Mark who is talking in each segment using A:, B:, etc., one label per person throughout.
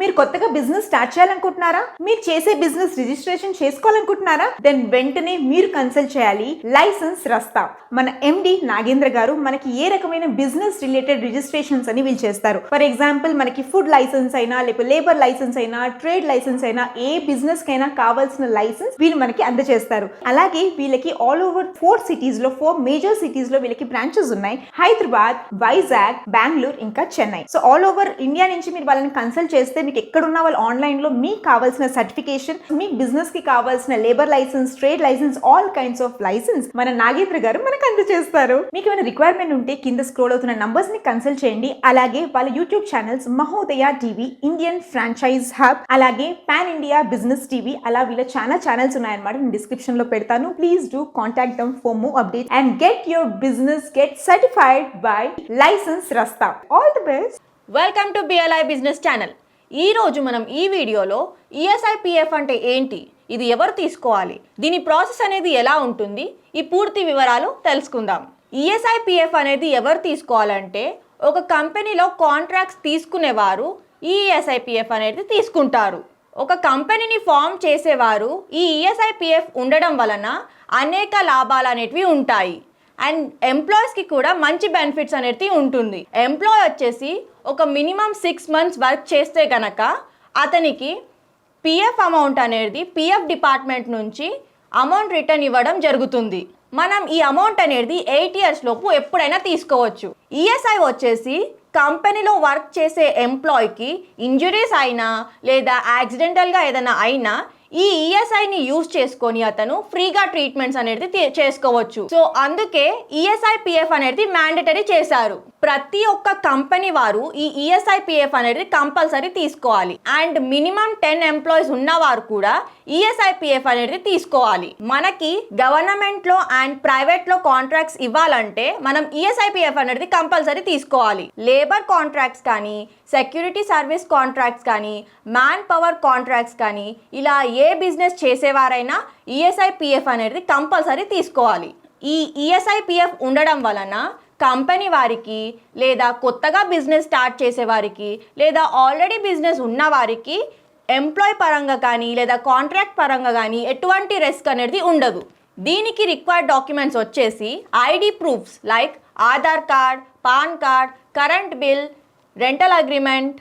A: మీరు కొత్తగా business start చేయాలనుకుంటున్నారా? మీరు చేసే బిజినెస్ రిజిస్ట్రేషన్ చేసుకోవాలనుకుంటున్నారా? దెన్ వెంటనే మీరు కన్సల్ట్ చేయాలి లైసెన్స్ రస్తా. మన ఎండి నాగేంద్ర గారు మనకి ఏ రకమైన బిజినెస్ రిలేటెడ్ రిజిస్ట్రేషన్స్ అని వీళ్ళు చేస్తారు. ఫర్ ఎగ్జాంపుల్ మనకి ఫుడ్ లైసెన్స్ అయినా, లేకపోతే లేబర్ లైసెన్స్ అయినా, ట్రేడ్ లైసెన్స్ అయినా, ఏ బిజినెస్ కైనా కావాల్సిన లైసెన్స్ వీళ్ళు మనకి అందజేస్తారు. అలాగే వీళ్ళకి ఆల్ ఓవర్ 4 సిటీస్ లో 4 మేజర్ సిటీస్ లో వీళ్ళకి బ్రాంచెస్ ఉన్నాయి. హైదరాబాద్, వైజాగ్, బెంగళూరు, ఇంకా Chennai. So all over India నుంచి మీరు వాళ్ళని కన్సల్ట్ చేస్తే మీకు ఎక్కడున్నా వాళ్ళు ఆన్లైన్ లో మీకు కావాల్సిన సర్టిఫికేషన్, మీ బిజినెస్ కి కావాల్సిన labour licence, trade licence, all kinds of licence మన నాగేంద్ర గారు మనకు అందజేస్తారు. మీకు ఏమైనా రిక్వైర్మెంట్ ఉంటే కింద స్క్రోల్ అవుతున్న నంబర్స్ ని కన్సల్ట్ చేయండి. అలాగే వాళ్ళ YouTube channels Mahodaya TV, Indian franchise hub, అలాగే పాన్ ఇండియా బిజినెస్ టీవీ, అలా వీళ్ళ చాలా ఛానల్స్ ఉన్నాయన్నమాట. నేను డిస్క్రిప్షన్ లో పెడతాను. Please do contact them for more update and get your business get certified by license రస్తా. All the best.
B: Welcome to BLI business channel. ఈ రోజు మనం ఈ వీడియోలో ఈఎస్ఐపిఎఫ్ అంటే ఏంటి, ఇది ఎవరు తీసుకోవాలి, దీని ప్రాసెస్ అనేది ఎలా ఉంటుంది, ఈ పూర్తి వివరాలు తెలుసుకుందాం. ఈఎస్ఐపిఎఫ్ అనేది ఎవరు తీసుకోవాలంటే ఒక కంపెనీలో కాంట్రాక్ట్స్ తీసుకునేవారు ఈ ఈఎస్ఐపిఎఫ్ అనేది తీసుకుంటారు. ఒక కంపెనీని ఫామ్ చేసేవారు ఈ ఈఎస్ఐపిఎఫ్ ఉండడం వలన అనేక లాభాలు అనేటివి ఉంటాయి. అండ్ ఎంప్లాయీస్కి కూడా మంచి బెనిఫిట్స్ అనేది ఉంటుంది. ఎంప్లాయీ వచ్చేసి ఒక మినిమం 6 months వర్క్ చేస్తే కనుక అతనికి పిఎఫ్ అమౌంట్ అనేది పిఎఫ్ డిపార్ట్మెంట్ నుంచి అమౌంట్ రిటర్న్ ఇవ్వడం జరుగుతుంది. మనం ఈ అమౌంట్ అనేది 8 years లోపు ఎప్పుడైనా తీసుకోవచ్చు. ఈఎస్ఐ వచ్చేసి కంపెనీలో వర్క్ చేసే ఎంప్లాయీకి ఇంజురీస్ అయినా లేదా యాక్సిడెంటల్గా ఏదైనా అయినా ఈ ఈఎస్ఐని యూజ్ చేసుకొని అతను ఫ్రీగా ట్రీట్మెంట్స్ అనేది చేసుకోవచ్చు. సో అందుకే ఈఎస్ఐపిఎఫ్ అనేది మ్యాండేటరీ చేశారు. ప్రతి ఒక్క కంపెనీ వారు ఈ ఈఎస్ఐపిఎఫ్ అనేది కంపల్సరీ తీసుకోవాలి. అండ్ మినిమం 10 employees ఉన్నవారు కూడా ఈఎస్ఐపిఎఫ్ అనేది తీసుకోవాలి. మనకి గవర్నమెంట్ లో అండ్ ప్రైవేట్ లో కాంట్రాక్ట్స్ ఇవ్వాలంటే మనం ఈఎస్ఐపిఎఫ్ అనేది కంపల్సరీ తీసుకోవాలి. లేబర్ కాంట్రాక్ట్స్ కానీ, సెక్యూరిటీ సర్వీస్ కాంట్రాక్ట్స్ కానీ, మ్యాన్ పవర్ కాంట్రాక్ట్స్ కానీ, ఇలా ఏ బిజినెస్ చేసేవారైనా ఈఎస్ఐపిఎఫ్ అనేది కంపల్సరీ తీసుకోవాలి. ఈ ఈఎస్ఐపిఎఫ్ ఉండడం వలన కంపెనీ వారికి లేదా కొత్తగా బిజినెస్ స్టార్ట్ చేసే వారికి లేదా ఆల్రెడీ బిజినెస్ ఉన్న వారికి ఎంప్లాయ్ పరంగా కానీ లేదా కాంట్రాక్ట్ పరంగా కానీ ఎటువంటి రిస్క్ అనేది ఉండదు. దీనికి రిక్వైర్డ్ డాక్యుమెంట్స్ వచ్చేసి ID proofs like Aadhaar card, pan card, current bill, rental agreement,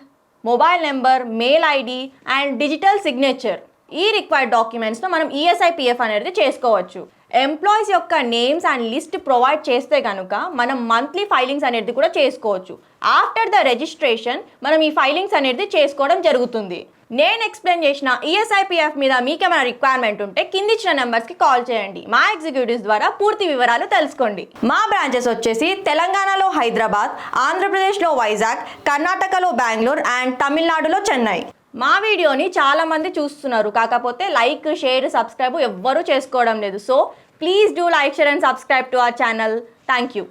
B: mobile number, mail ID and digital signature. ఈ రిక్వైర్డ్ డాక్యుమెంట్స్ను మనం ఈఎస్ఐపిఎఫ్ అనేది చేసుకోవచ్చు. ఎంప్లాయీస్ యొక్క నేమ్స్ అండ్ లిస్ట్ ప్రొవైడ్ చేస్తే కనుక మనం మంత్లీ ఫైలింగ్స్ అనేది కూడా చేసుకోవచ్చు. ఆఫ్టర్ ద రిజిస్ట్రేషన్ మనం ఈ ఫైలింగ్స్ అనేది చేసుకోవడం జరుగుతుంది. నేను ఎక్స్ప్లెయిన్ చేసిన ఈఎస్ఐపిఎఫ్ మీద మీకేమైనా రిక్వైర్మెంట్ ఉంటే కింది ఇచ్చిన నెంబర్స్కి కాల్ చేయండి. మా ఎగ్జిక్యూటివ్స్ ద్వారా పూర్తి వివరాలు తెలుసుకోండి. మా బ్రాంచెస్ వచ్చేసి తెలంగాణలో హైదరాబాద్, ఆంధ్రప్రదేశ్లో వైజాగ్, కర్ణాటకలో బెంగళూరు అండ్ తమిళనాడులో చెన్నై. మా వీడియోని చాలామంది చూస్తున్నారు, కాకపోతే లైక్, షేర్, సబ్స్క్రైబ్ ఎవ్వరూ చేసుకోవడం లేదు. So please do like, share and subscribe to our channel. Thank you.